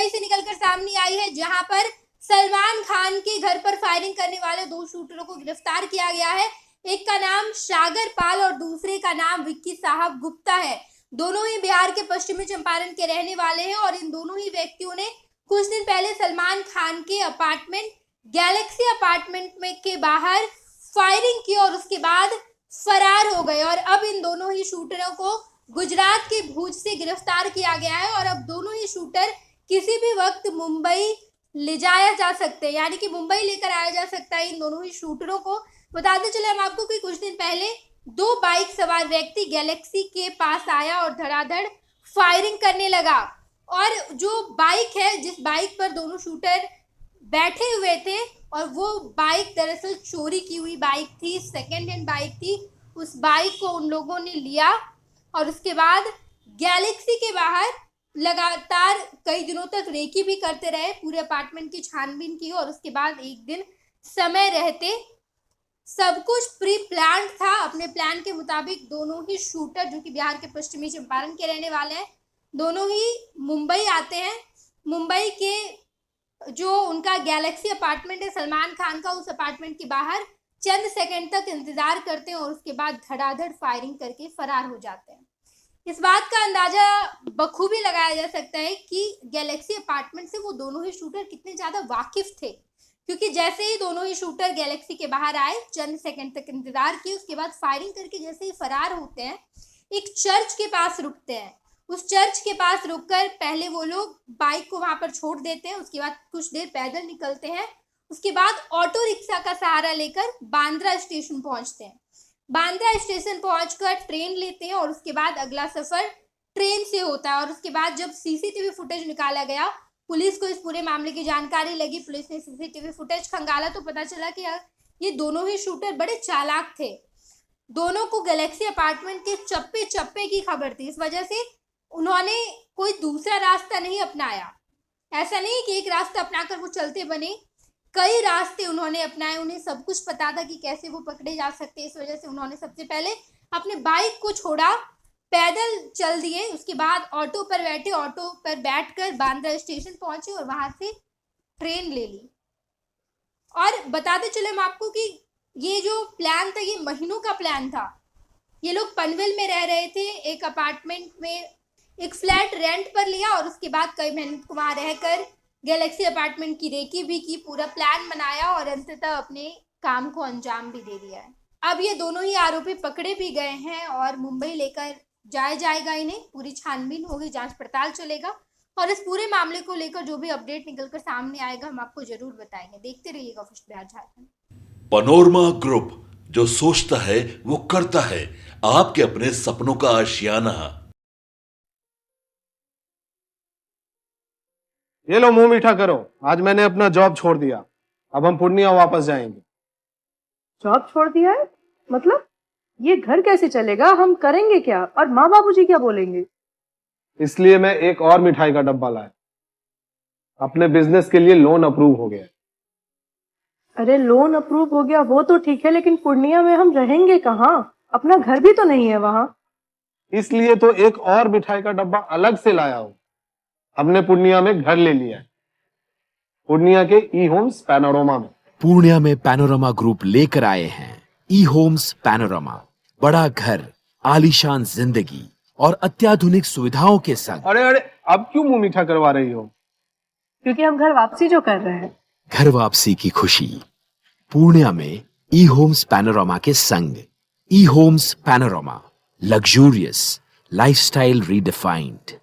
मुंबई से निकलकर सामने आई है, जहां पर सलमान खान के घर पर फायरिंग करने वाले 2 शूटरों को गिरफ्तार किया गया है। एक का नाम सागर पाल और दूसरे का नाम विक्की साहब गुप्ता है। दोनों ही बिहार के पश्चिमी चंपारण के रहने वाले हैं और इन दोनों ही व्यक्तियों ने कुछ दिन पहले सलमान खान के अपार्टमेंट गैलेक्सी अपार्टमेंट में के बाहर फायरिंग की और उसके बाद फरार हो गए। और अब इन दोनों ही शूटरों को गुजरात के भुज से गिरफ्तार किया गया है और अब दोनों ही शूटर किसी भी वक्त मुंबई ले जाया जा सकते हैं, यानी कि मुंबई लेकर आया जा सकता है इन दोनों ही शूटरों को। बताते चले हम आपको कि कुछ दिन पहले 2 बाइक सवार व्यक्ति गैलेक्सी के पास आया और धड़ाधड़ फायरिंग करने लगा। और जो बाइक है, जिस बाइक पर दोनों शूटर बैठे हुए थे, और वो बाइक दरअसल चोरी की हुई बाइक थी, सेकेंड हैंड बाइक थी। उस बाइक को उन लोगों ने लिया और उसके बाद गैलेक्सी के बाहर लगातार कई दिनों तक रेकी भी करते रहे, पूरे अपार्टमेंट की छानबीन की और उसके बाद एक दिन समय रहते सब कुछ प्री प्लान था। अपने प्लान के मुताबिक दोनों ही शूटर, जो कि बिहार के पश्चिमी चंपारण के रहने वाले हैं, दोनों ही मुंबई आते हैं। मुंबई के जो उनका गैलेक्सी अपार्टमेंट है सलमान खान का, उस अपार्टमेंट के बाहर चंद सेकंड तक इंतजार करते हैं और उसके बाद धड़ाधड़ फायरिंग करके फरार हो जाते हैं। इस बात का अंदाजा बखूबी लगाया जा सकता है कि गैलेक्सी अपार्टमेंट से वो दोनों ही शूटर कितने ज्यादा वाकिफ थे, क्योंकि जैसे ही दोनों ही शूटर गैलेक्सी के बाहर आए, चंद सेकंड तक इंतजार किए, उसके बाद फायरिंग करके जैसे ही फरार होते हैं, एक चर्च के पास रुकते हैं। उस चर्च के पास रुककर पहले वो लोग बाइक को वहां पर छोड़ देते हैं, उसके बाद कुछ देर पैदल निकलते हैं, उसके बाद ऑटो रिक्शा का सहारा लेकर बांद्रा स्टेशन पहुंचते हैं। बांद्रा स्टेशन पहुंचकर ट्रेन लेते हैं और उसके बाद अगला सफर ट्रेन से होता है। और उसके बाद जब सीसीटीवी फुटेज निकाला गया, पुलिस को इस पूरे मामले की जानकारी लगी, पुलिस ने सीसीटीवी फुटेज खंगाला तो पता चला कि ये दोनों ही शूटर बड़े चालाक थे। दोनों को गैलेक्सी अपार्टमेंट के चप्पे चप्पे की खबर थी, इस वजह से उन्होंने कोई दूसरा रास्ता नहीं अपनाया। ऐसा नहीं कि एक रास्ता अपनाकर वो चलते बने, कई रास्ते उन्होंने अपनाए। उन्हें सब कुछ पता था कि कैसे वो पकड़े जा सकते हैं, इस वजह से उन्होंने सबसे पहले अपने बाइक को छोड़ा, पैदल चल दिए, उसके बाद ऑटो पर बैठे, ऑटो पर बैठकर बांद्रा स्टेशन पहुंचे और वहां से ट्रेन ले ली। और बताते चले हम आपको कि ये जो प्लान था, ये महीनों का प्लान था। ये लोग पनवेल में रह रहे थे, एक अपार्टमेंट में एक फ्लैट रेंट पर लिया और उसके बाद कई महीने वहां रहकर गैलेक्सी अपार्टमेंट की रेकी भी की, पूरा प्लान बनाया और अंततः अपने काम को अंजाम भी दे दिया है। अब ये दोनों ही आरोपी पकड़े भी गए हैं और मुंबई लेकर जाया जाएगा इन्हें, पूरी छानबीन होगी, जांच पड़ताल चलेगा और इस पूरे मामले को लेकर जो भी अपडेट निकलकर सामने आएगा हम आपको जरूर बताएंगे। देखते रहिएगा first Bihar Jharkhand. Panorama group, जो सोचता है वो करता है, आपके अपने सपनों का आशियाना। ये लो मुंह मीठा करो, आज मैंने अपना जॉब छोड़ दिया, अब हम पूर्णिया वापस जाएंगे। जॉब छोड़ दिया है? मतलब ये घर कैसे चलेगा, हम करेंगे क्या और माँ बाबूजी क्या बोलेंगे? इसलिए मैं एक और मिठाई का डब्बा लाया, अपने बिजनेस के लिए लोन अप्रूव हो गया। अरे लोन अप्रूव हो गया वो तो ठीक है, लेकिन पूर्णिया में हम रहेंगे कहाँ? अपना घर भी तो नहीं है वहाँ। इसलिए तो एक और मिठाई का डब्बा अलग से लाया हूँ। हमने पूर्णिया में घर ले लिया है, पूर्णिया के ई होम्स पैनोरमा में। पूर्णिया में पैनोरमा ग्रुप लेकर आए हैं ई होम्स पैनोरमा, बड़ा घर, आलीशान जिंदगी और अत्याधुनिक सुविधाओं के संग। अरे अरे, अब क्यों मुंह मीठा करवा रही हो? क्योंकि हम घर वापसी जो कर रहे हैं। घर वापसी की खुशी पूर्णिया में ई होम्स पैनोरमा के संग। E Homes Panorama, luxurious lifestyle redefined.